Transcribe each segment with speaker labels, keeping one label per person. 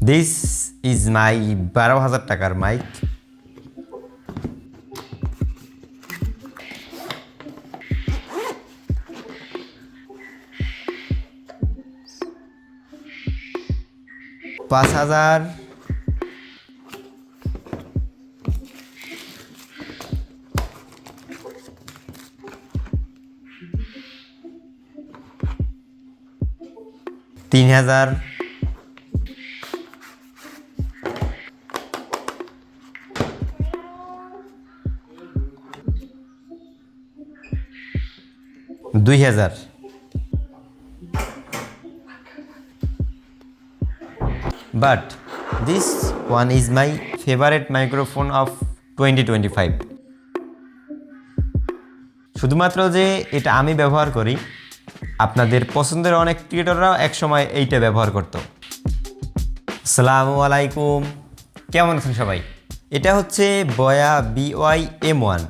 Speaker 1: This is my 12,000 টাকার mic. পাঁচ হাজার, তিন হাজার, দুই হাজার, but this one is my favourite microphone of 2025। শুধুমাত্র যে এটা আমি ব্যবহার করি, আপনাদের পছন্দের অনেক ক্রিয়েটররাও একসময় এইটা ব্যবহার করত। আসসালামু আলাইকুম, কেমন আছেন সবাই? এটা হচ্ছে বয়া BY-M1,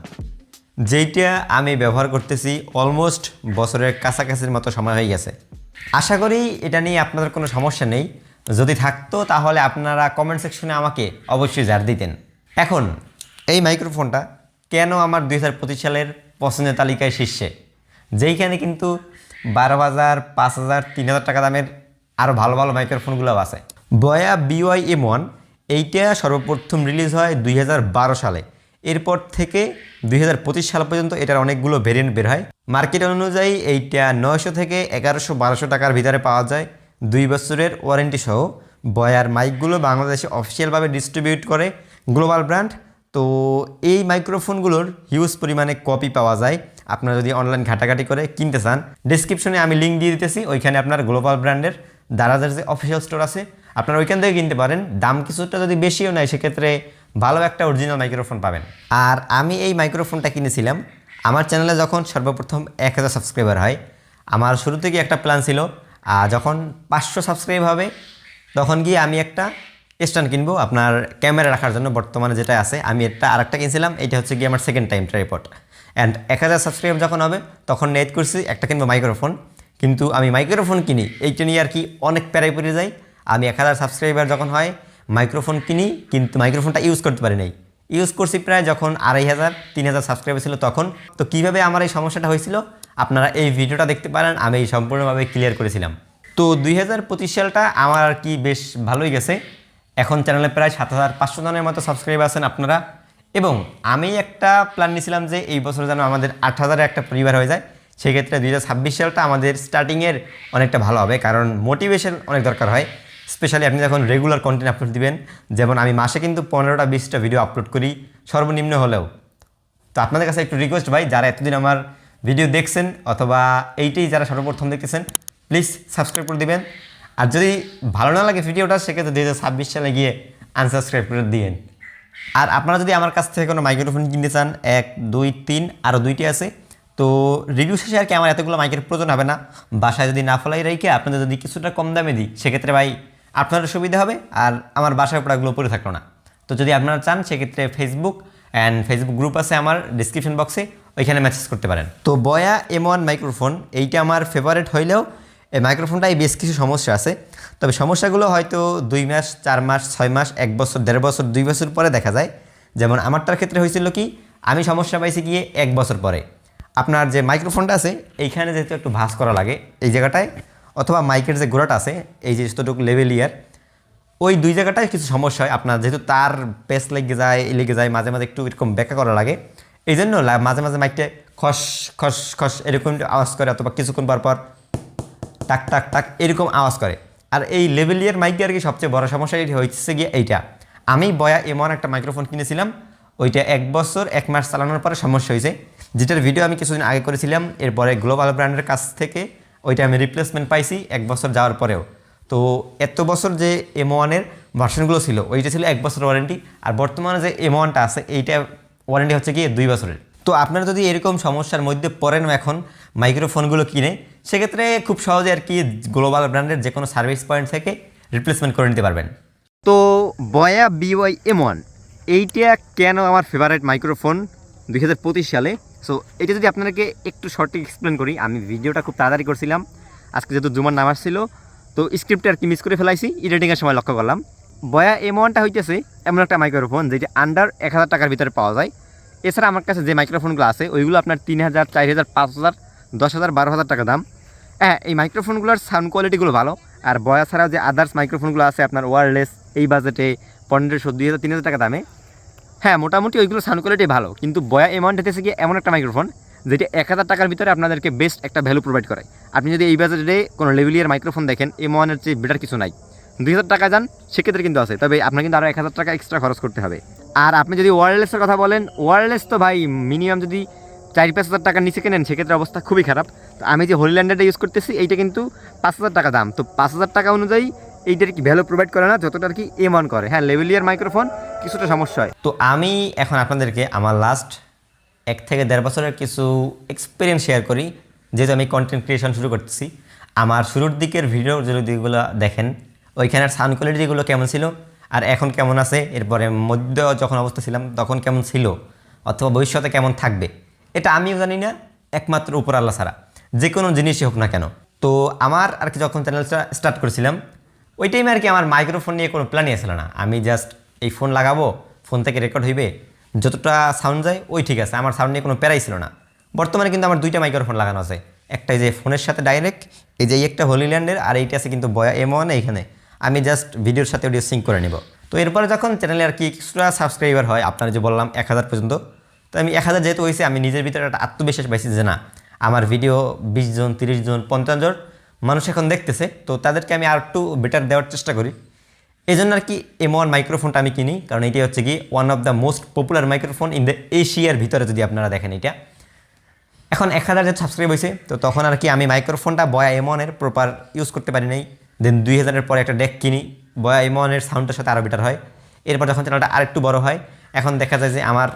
Speaker 1: যেইটা আমি ব্যবহার করতেছি অলমোস্ট বছরের কাছাকাছির মতো সময় হয়ে গেছে। আশা করি এটা নিয়ে আপনাদের কোনো সমস্যা নেই। যদি থাকতো তাহলে আপনারা কমেন্ট সেকশনে আমাকে অবশ্যই জার দিতেন। এখন এই মাইক্রোফোনটা কেন আমার 2025 সালের পছন্দের তালিকায় শীর্ষে, যেইখানে কিন্তু 12,000, 5,000, 3,000 টাকা দামের আরও ভালো ভালো মাইক্রোফোনগুলোও আছে। বয়া BY-M1 এইটা সর্বপ্রথম রিলিজ হয় 2012 সালে। এরপর থেকে 2025 সাল পর্যন্ত এটার অনেকগুলো ভেরিয়েন্ট বের হয়। মার্কেট অনুযায়ী এইটা 900 থেকে 1100-1200 টাকার ভিতরে পাওয়া যায়। 2 বছরের ওয়ারেন্টি সহ। বয়ার মাইকগুলো বাংলাদেশে অফিসিয়ালভাবে ডিস্ট্রিবিউট করে গ্লোবাল ব্র্যান্ড। তো এই মাইক্রোফোনগুলোর হিউজ পরিমাণে কপি পাওয়া যায়। আপনারা যদি অনলাইন ঘাটাঘাটি করে কিনতে চান, ডিসক্রিপশনে আমি লিঙ্ক দিয়ে দিতেছি। ওইখানে আপনার গ্লোবাল ব্র্যান্ডের দারাজের যে অফিসিয়াল স্টোর আছে, আপনারা ওইখান থেকে কিনতে পারেন। দাম কিছুটা যদি বেশিও নেয়, সেক্ষেত্রে ভালো একটা অরিজিনাল মাইক্রোফোন পাবেন। আর আমি এই মাইক্রোফোনটা কিনেছিলাম আমার চ্যানেলে যখন সর্বপ্রথম 1000 সাবস্ক্রাইবার হয়। আমার শুরু থেকে একটা প্ল্যান ছিল, যখন 500 সাবস্ক্রাইব হবে তখন গিয়ে আমি একটা স্ট্যান্ড কিনবো আপনার ক্যামেরা রাখার জন্য। বর্তমানে যেটা আছে, আমি আরেকটা কিনছিলাম। এটা হচ্ছে গিয়ে আমার second time tripod. And 1000 subscribe যখন হবে তখন নেট করছি একটা কিনবো মাইক্রোফোন। কিন্তু আমি মাইক্রোফোন কিনি এইটা নিয়ে আর কি অনেক প্যারাই পড়ে যাই। আমি 1000 সাবস্ক্রাইবার যখন হয় মাইক্রোফোন কিনি, কিন্তু মাইক্রোফোনটা ইউজ করতে পারি নাই। ইউজ করছি প্রায় যখন 2500, 3000 সাবস্ক্রাইবার ছিল তখন। তো কীভাবে আমার এই সমস্যাটা হয়েছিল আপনারা এই ভিডিওটা দেখতে পারেন, আমি সম্পূর্ণভাবে ক্লিয়ার করেছিলাম। তো 2025 সালটা আমার আর কি বেশ ভালোই গেছে। এখন চ্যানেলে প্রায় 7500 জনের মতো সাবস্ক্রাইব আছেন আপনারা। এবং আমি একটা প্ল্যান নিয়েছিলাম যে এই বছর যেন আমাদের 8000-এর একটা পরিবার হয়ে যায়। সেক্ষেত্রে 2026 সালটা আমাদের স্টার্টিংয়ের অনেকটা ভালো হবে, কারণ মোটিভেশন অনেক দরকার হয়। স্পেশালি আপনি যখন রেগুলার কন্টেন্ট আপলোড দিবেন, যেমন আমি মাসে কিন্তু 15টা-20টা ভিডিও আপলোড করি সর্বনিম্ন হলেও। তো আপনাদের কাছে একটু রিকোয়েস্ট ভাই, যারা এতদিন আমার ভিডিও দেখছেন অথবা এইটাই যারা সর্বপ্রথম দেখতেছেন, প্লিজ সাবস্ক্রাইব করে দিবেন। আর যদি ভালো না লাগে ভিডিওটা, সেক্ষেত্রে 2026 সালে গিয়ে আনসাবস্ক্রাইব করে দিন। আর আপনারা যদি আমার কাছ থেকে কোনো মাইক্রোফোন কিনতে চান, 1, 2, 3 আরও 2টি আছে। তো রিভিউ শেষে আর কি আমার এতগুলো মাইকের প্রয়োজন হবে না। বাসায় যদি না ফলাই রেখে আপনাদের যদি কিছুটা কম দামে দিই, সেক্ষেত্রে ভাই আপনারও সুবিধা হবে আর আমার বাসায় প্রোডাক্টগুলো পড়ে থাকলো না। তো যদি আপনারা চান, সেক্ষেত্রে ফেসবুক গ্রুপ আছে আমার ডিসক্রিপশন বক্সে, ওইখানে মেসেজ করতে পারেন। তো বয়া M1 মাইক্রোফোন এইটা আমার ফেভারিট হইলেও এই মাইক্রোফোনটাই বেশ কিছু সমস্যা আছে। তবে সমস্যাগুলো হয়তো 2 মাস, 4 মাস, 6 মাস, 1 বছর, 1.5 বছর, 2 বছর পরে দেখা যায়। যেমন আমারটার ক্ষেত্রে হয়েছিল কি, আমি সমস্যা পাইছি গিয়ে 1 বছর পরে। আপনার যে মাইক্রোফোনটা আছে এইখানে যেহেতু একটু ভাঁজ করা লাগে এই জায়গাটায়, অথবা মাইকের যে গোড়াটা আছে এই যে যতটুকু লেভেল ইয়ার, ওই 2 জায়গাটায় কিছু সমস্যা হয়। আপনার যেহেতু তার পেস লেগে যায় মাঝে মাঝে একটু এরকম ব্যাকা করা লাগে। এই জন্য মাঝে মাঝে মাইকটা খস খস খস এরকম আওয়াজ করে, অথবা কিছুক্ষণ পর পর টাক টাক টাক এরকম আওয়াজ করে। আর এই লেভেলিয়ার মাইকে আর কি সবচেয়ে বড় সমস্যা হচ্ছে গিয়ে এইটা। আমি বয়া M1 একটা মাইক্রোফোন কিনেছিলাম, ওইটা 1 বছর 1 মাস চালানোর পরে সমস্যা হয়েছে, যেটার ভিডিও আমি কিছুদিন আগে করেছিলাম। এরপরে গ্লোবাল ব্র্যান্ডের কাছ থেকে ওইটা আমি রিপ্লেসমেন্ট পাইছি 1 বছর যাওয়ার পরেও। তো এত বছর যে M1-এর ভার্সনগুলো ছিল, ওইটা ছিল 1 বছর ওয়ারেন্টি। আর বর্তমানে যে M1টা আছে এইটা ওয়ারেন্টি হচ্ছে গিয়ে 2 বছরের। তো আপনারা যদি এরকম সমস্যার মধ্যে পড়েন এখন মাইক্রোফোনগুলো কিনে, সেক্ষেত্রে খুব সহজে আর কি গ্লোবাল ব্র্যান্ডের যে কোনো সার্ভিস পয়েন্ট থেকে রিপ্লেসমেন্ট করে নিতে পারবেন। তো বয়া BY-M1 এইটা কেন আমার ফেভারিট মাইক্রোফোন 2025 সালে। সো এটা যদি আপনাদেরকে একটু শর্টে এক্সপ্লেন করি, আমি ভিডিওটা খুব তাড়াতাড়ি করছিলাম আজকে, যেহেতু জুমার নামাজ ছিল। তো স্ক্রিপ্টে আর কি মিস করে ফেলাইছি, এডিটিংয়ের সময় লক্ষ্য করলাম। বয়া M1টা হইতেছে এমন একটা মাইক্রোফোন যেটি আন্ডার 1000 টাকার ভিতরে পাওয়া যায়। এছাড়া আমার কাছে যে মাইক্রোফোনগুলো আছে ওইগুলো আপনার 3000, 4000, 5000, 10,000, 12,000 টাকা দাম। হ্যাঁ, এই মাইক্রোফোনগুলোর সাউন্ড কোয়ালিটিগুলো ভালো। আর বয়া ছাড়াও যে আদার্স মাইক্রোফোনগুলো আছে আপনার ওয়্যারলেস এই বাজেটে 1500, 2000, 3000 টাকা দামে, হ্যাঁ মোটামুটি ওইগুলো সাউন্ড কোয়ালিটি ভালো। কিন্তু বয়া M1 হতেছে কি এমন একটা মাইক্রোফোন যেটি 1000 টাকার ভিতরে আপনাদেরকে বেস্ট একটা ভ্যালু প্রোভাইড করে। আপনি যদি এই বাজেটে কোনো লেভেলিয়ার মাইক্রোফোন দেখেন M1-এর চেয়ে বেটার কিছু নাই। 2000 টাকা যান সেক্ষেত্রে কিন্তু আছে, তবে আপনার কিন্তু আরও 1000 টাকা এক্সট্রা খরচ করতে হবে। আর আপনি যদি ওয়্যারলেসের কথা বলেন, ওয়্যারলেস তো ভাই মিনিমাম যদি 4-5 হাজার টাকার নিচে কেনেন সেক্ষেত্রে অবস্থা খুবই খারাপ। তো আমি যে হলিল্যান্ডারটা ইউজ করতেছি এইটা কিন্তু 5000 টাকা দাম। তো 5000 টাকা অনুযায়ী এইটার কি ভ্যালু প্রোভাইড করে না যতটা আর কি M1 করে। হ্যাঁ, লেভেলিয়ার মাইক্রোফোন কিছুটা সমস্যা হয়। তো আমি এখন আপনাদেরকে আমার লাস্ট 1 থেকে 1.5 বছরের কিছু এক্সপিরিয়েন্স শেয়ার করি, যেহেতু আমি কন্টেন্ট ক্রিয়েশন শুরু করতেছি। আমার শুরুর দিকের ভিডিও যেগুলো দেখেন ওইখানের সাউন্ড কোয়ালিটি যেগুলো কেমন ছিল আর এখন কেমন আছে, এরপরে মধ্য যখন অবস্থা ছিলাম তখন কেমন ছিল অথবা ভবিষ্যতে কেমন থাকবে, এটা আমিও জানি না, একমাত্র উপর আল্লাহ ছাড়া, যে কোনো জিনিসই হোক না কেন। তো আমার আর কি যখন চ্যানেলটা স্টার্ট করেছিলাম ওই টাইমে আর কি আমার মাইক্রোফোন নিয়ে কোনো প্ল্যানই ছিল না। আমি জাস্ট এই ফোন লাগাবো, ফোন থেকে রেকর্ড হইবে, যতটা সাউন্ড যায় ওই ঠিক আছে, আমার সাউন্ড নিয়ে কোনো প্যারাই ছিল না। বর্তমানে কিন্তু আমার 2টা মাইক্রোফোন লাগানো আছে, একটা যে ফোনের সাথে ডাইরেক্ট, এই যে একটা হলিল্যান্ডের, আর এইটা আছে কিন্তু বয়া M1 এইখানে। আমি জাস্ট ভিডিওর সাথে অডিও সিঙ্ক করে নেব। তো এরপরে যখন চ্যানেলে আর কি কিছুটা সাবস্ক্রাইবার হয়, আপনারা যে বললাম 1000 পর্যন্ত, তো আমি 1000 যেহেতু হয়েছে আমি নিজের ভিতরে একটা আত্মবিশ্বাস পাইছি যে না, আমার ভিডিও 20 জন, 30 জন, 50 জন মানুষ এখন দেখতেছে, তো তাদেরকে আমি আর একটু বেটার দেওয়ার চেষ্টা করি। এই জন্য আর কি M1 মাইক্রোফোনটা আমি কিনি, কারণ এটি হচ্ছে কি one of the most popular microphone in the এশিয়ার ভিতরে যদি আপনারা দেখেন। এটা এখন 1000 যে সাবস্ক্রাইব হয়েছে, তো তখন আর কি আমি মাইক্রোফোনটা বয়া M1-এর প্রপার ইউজ করতে পারি নাই। দেন 2000-এর পরে একটা ডেক কিনি, বয়া M1-এর সাউন্ডের সাথে আরও বেটার হয়। এরপর যখন চ্যানেলটা আরেকটু বড় হয়, এখন দেখা যায় যে আমার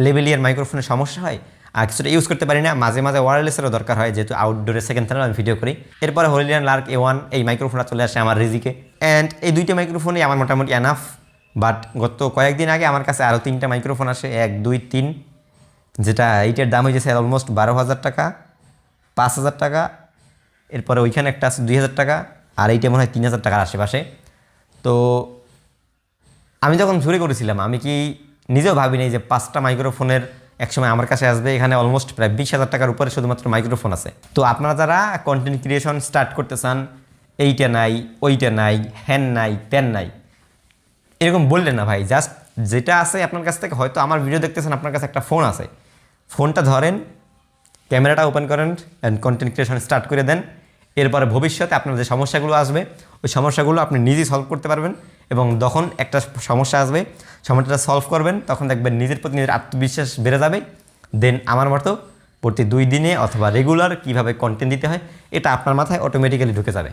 Speaker 1: লেভেলিয়ার মাইক্রোফোনের সমস্যা হয় আর কিছুটা ইউজ করতে পারি না, মাঝে মাঝে ওয়্যারলেসেরও দরকার হয়, যেহেতু আউটডোরে সেকেন্ড চ্যানেল আমি ভিডিও করি। এরপরে হলিল্যান্ড লার্ক A1 এই মাইক্রোফোনটা চলে আসে আমার রিজিকে, অ্যান্ড এই 2টা মাইক্রোফোনই আমার মোটামুটি এনাফ। বাট গত কয়েকদিন আগে আমার কাছে আরও 3টা মাইক্রোফোন আসে, 1, 2, 3, যেটা এইটার দাম হয়ে গেছে অলমোস্ট 12,000 টাকা, 5,000 টাকা, এরপরে ওইখানে একটা আছে 2,000 টাকা, আর এইটা মনে হয় 3,000 টাকার আশেপাশে। তো আমি যখন শুরু করেছিলাম আমি কি নিজেও ভাবিনি যে 5টা মাইক্রোফোনের একসময় আমার কাছে আসবে। এখানে অলমোস্ট প্রায় 20,000 টাকার উপরে শুধুমাত্র মাইক্রোফোন আছে। তো আপনারা যারা কন্টেন্ট ক্রিয়েশন স্টার্ট করতে চান, এইটা নাই, ওইটা নাই, হ্যান নাই, ত্যান নাই, এরকম বললেন না ভাই। জাস্ট যেটা আছে আপনার কাছ থেকে, হয়তো আমার ভিডিও দেখতেছেন, আপনার কাছে একটা ফোন আছে, ফোনটা ধরেন, ক্যামেরাটা ওপেন করেন অ্যান্ড কন্টেন্ট ক্রিয়েশন স্টার্ট করে দেন। এরপরে ভবিষ্যতে আপনার যে সমস্যাগুলো আসবে ওই সমস্যাগুলো আপনি নিজেই সলভ করতে পারবেন, এবং যখন একটা সমস্যা আসবে সমস্যাটা সলভ করবেন তখন দেখবেন নিজের প্রতি নিজের আত্মবিশ্বাস বেড়ে যাবে। দেন আমার মতো প্রতি 2 দিনে অথবা রেগুলার কীভাবে কন্টেন্ট দিতে হয় এটা আপনার মাথায় অটোমেটিক্যালি ঢুকে যাবে।